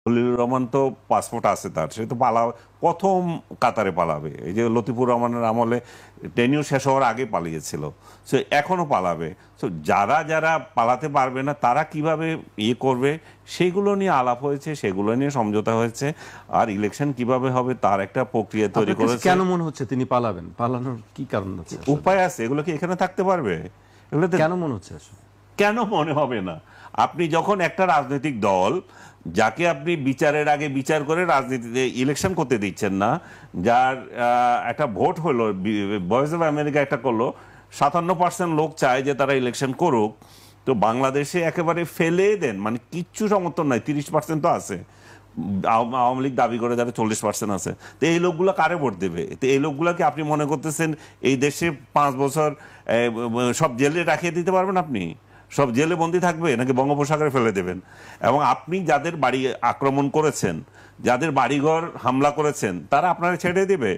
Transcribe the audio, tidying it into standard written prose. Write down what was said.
খলিলুর রহমান তো পাসপোর্ট আছে তার, সে তো প্রথম কাতারে পালাবে। এই যে লতিফুর রহমানের আমলে টেনিউ শেষ হওয়ার আগে পালিয়েছিল, সো এখনো পালাবে। সো যারা যারা পালাতে পারবে না তারা কিভাবে করবে সেইগুলো নিয়ে আলাপ হয়েছে, সেগুলো নিয়ে সমঝোতা হয়েছে। আর ইলেকশন কিভাবে হবে তার একটা প্রক্রিয়া তৈরি আপনার কাছে করেছে। কেন মনে হচ্ছে তিনি পালাবেন? পালানোর কি কারণ আছে? উপায় আছে, এগুলো কি এখানে থাকতে পারবে? এগুলো কেন মনে হচ্ছে আসলে? কেন মনে হবে না? আপনি যখন একটা রাজনৈতিক দল যাকে আপনি বিচারের আগে বিচার করে রাজনীতিতে ইলেকশন করতে দিচ্ছেন না, যার একটা ভোট হলো, ভয়েস অফ আমেরিকা একটা করলো, 57% লোক চায় যে তারা ইলেকশন করুক, তো বাংলাদেশে একেবারে ফেলে দেন, মানে কিচ্ছু সমর্থন নাই, 30% তো আছে। আওয়ামী লীগ দাবি করে যারা 40% আছে, তো এই লোকগুলো কারে ভোট দেবে? তো এই লোকগুলোকে আপনি মনে করতেছেন এই দেশে 5 বছর সব জেলে রাখিয়ে দিতে পারবেন? আপনি সব জেলে বন্দি থাকবে নাকি বঙ্গোপসাগরে ফেলে দেবেন? এবং আপনি যাদের বাড়ি আক্রমণ করেছেন, যাদের বাড়িঘর হামলা করেছেন, তারা আপনারা ছেড়ে দেবে?